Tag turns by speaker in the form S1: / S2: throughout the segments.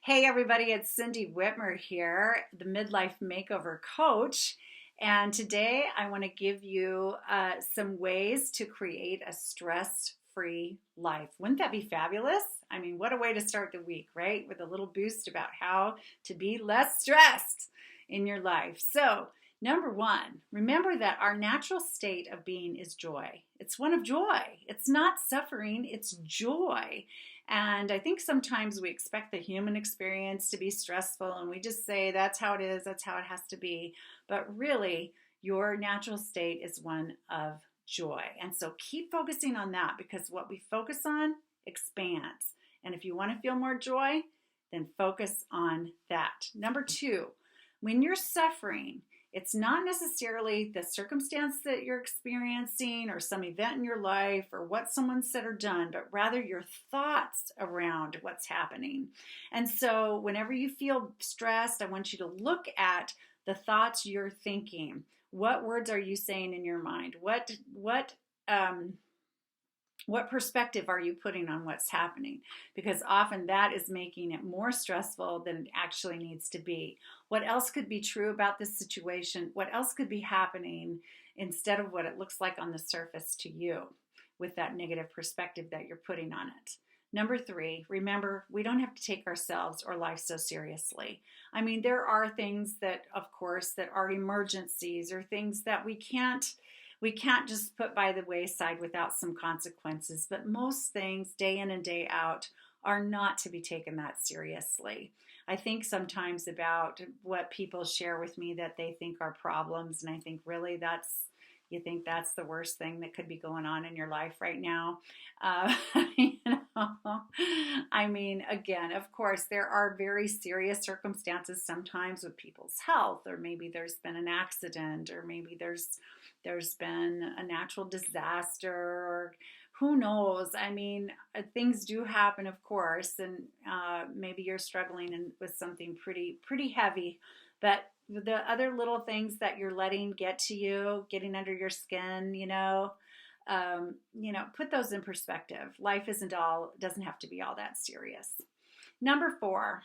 S1: Hey everybody, it's Cindy Whitmer here, the Midlife Makeover Coach. And today I want to give you some ways to create a stress-free life. Wouldn't that be fabulous? I mean, what a way to start the week, right? With a little boost about how to be less stressed in your life. So, number one, remember that our natural state of being is joy. It's one of joy. It's not suffering, it's joy. And I think sometimes we expect the human experience to be stressful and we just say that's how it is, that's how it has to be. But really, your natural state is one of joy. And so keep focusing on that because what we focus on expands. And if you want to feel more joy, then focus on that. Number two, when you're suffering, it's not necessarily the circumstance that you're experiencing or some event in your life or what someone said or done, but rather your thoughts around what's happening. And so whenever you feel stressed, I want you to look at the thoughts you're thinking. What words are you saying in your mind? What perspective are you putting on what's happening? Because often that is making it more stressful than it actually needs to be. What else could be true about this situation? What else could be happening instead of what it looks like on the surface to you with that negative perspective that you're putting on it? Number three, remember, we don't have to take ourselves or life so seriously. I mean, there are things that, of course, that are emergencies or things that we can't just put by the wayside without some consequences. But most things, day in and day out, are not to be taken that seriously. I think sometimes about what people share with me that they think are problems, and I think really you think that's the worst thing that could be going on in your life right now. Uh, you know, I mean, again, of course, there are very serious circumstances sometimes with people's health, or maybe there's been an accident, or maybe there's been a natural disaster, or who knows? I mean, things do happen, of course, and maybe you're struggling with something pretty heavy, but the other little things that you're letting get to you, getting under your skin, put those in perspective. Life doesn't have to be all that serious. Number four,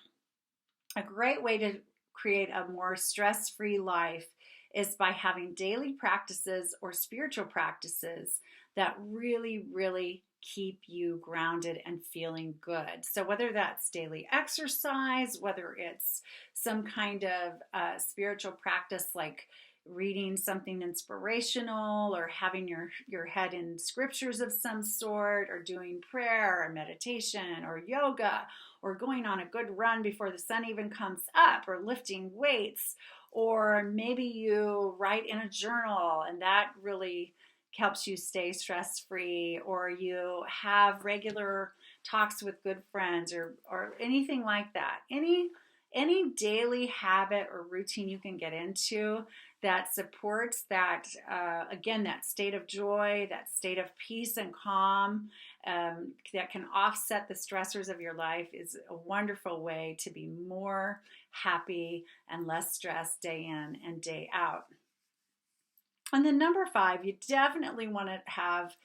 S1: a great way to create a more stress-free life is by having daily practices or spiritual practices that really, really keep you grounded and feeling good. So whether that's daily exercise, whether it's some kind of spiritual practice like reading something inspirational or having your head in scriptures of some sort, or doing prayer or meditation or yoga, or going on a good run before the sun even comes up, or lifting weights, or maybe you write in a journal and that really helps you stay stress-free, or you have regular talks with good friends, or anything like that. Any daily habit or routine you can get into that supports that, again, that state of joy, that state of peace and calm, that can offset the stressors of your life is a wonderful way to be more happy and less stressed day in and day out. And then number five, you definitely want to have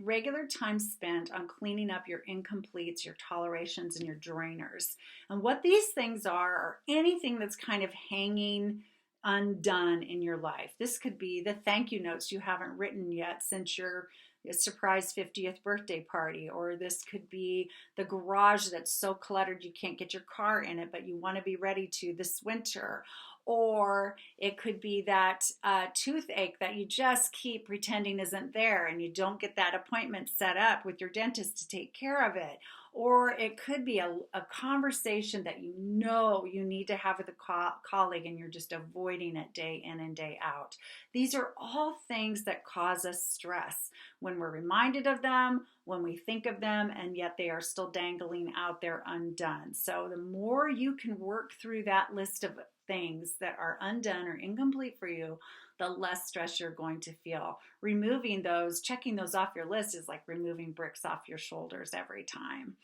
S1: regular time spent on cleaning up your incompletes, your tolerations, and your drainers. And what these things are anything that's kind of hanging undone in your life. This could be the thank you notes you haven't written yet since your surprise 50th birthday party, or this could be the garage that's so cluttered you can't get your car in it, but you want to be ready to this winter. Or it could be that toothache that you just keep pretending isn't there and you don't get that appointment set up with your dentist to take care of it. Or it could be a conversation that you know you need to have with a colleague and you're just avoiding it day in and day out. These are all things that cause us stress when we're reminded of them, when we think of them, and yet they are still dangling out there undone. So the more you can work through that list of things that are undone or incomplete for you, the less stress you're going to feel. Removing those, checking those off your list is like removing bricks off your shoulders every time.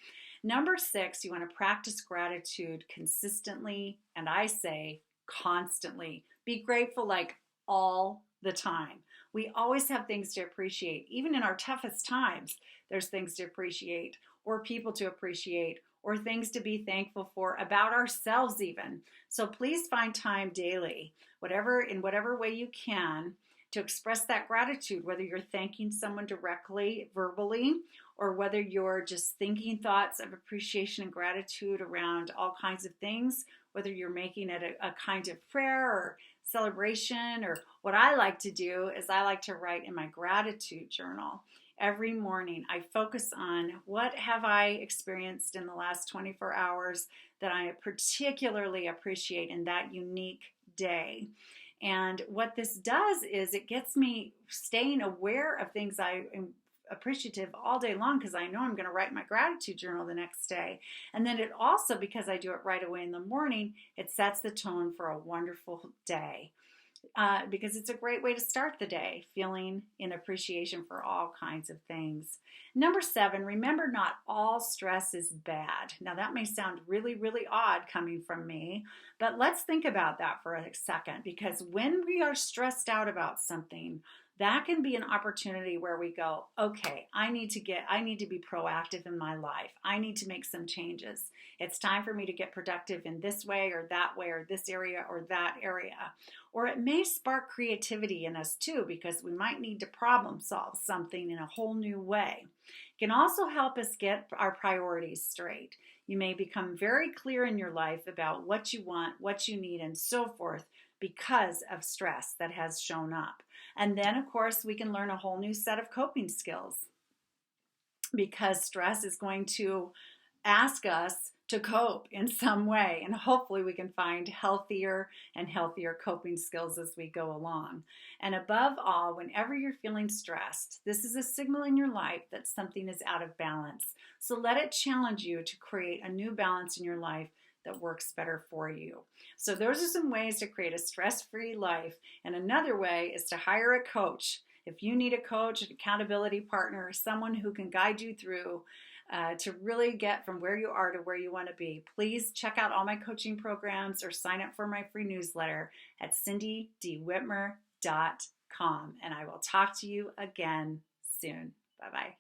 S1: Number six, you want to practice gratitude consistently, and I say constantly. Be grateful like all the time. We always have things to appreciate. Even in our toughest times, there's things to appreciate, or people to appreciate, or things to be thankful for about ourselves even. So please find time daily, in whatever way you can, to express that gratitude, whether you're thanking someone directly, verbally, or whether you're just thinking thoughts of appreciation and gratitude around all kinds of things, whether you're making it a kind of prayer or celebration. Or what I like to do is I like to write in my gratitude journal. Every morning, I focus on what have I experienced in the last 24 hours that I particularly appreciate in that unique day. And what this does is it gets me staying aware of things I am appreciative all day long, because I know I'm going to write my gratitude journal the next day. And then it also, because I do it right away in the morning, it sets the tone for a wonderful day. Because it's a great way to start the day, feeling in appreciation for all kinds of things. Number 7, remember not all stress is bad. Now that may sound really, really odd coming from me, but let's think about that for a second, because when we are stressed out about something, that can be an opportunity where we go, okay, I need to be proactive in my life. I need to make some changes. It's time for me to get productive in this way or that way, or this area or that area. Or it may spark creativity in us too, because we might need to problem solve something in a whole new way. It can also help us get our priorities straight. You may become very clear in your life about what you want, what you need, and so forth, because of stress that has shown up. And then, of course, we can learn a whole new set of coping skills, because stress is going to ask us to cope in some way. And hopefully we can find healthier and healthier coping skills as we go along. And above all, whenever you're feeling stressed, this is a signal in your life that something is out of balance. So let it challenge you to create a new balance in your life that works better for you. So those are some ways to create a stress-free life. And another way is to hire a coach. If you need a coach, an accountability partner, someone who can guide you through to really get from where you are to where you want to be, please check out all my coaching programs or sign up for my free newsletter at cindydwhitmer.com. And I will talk to you again soon. Bye-bye.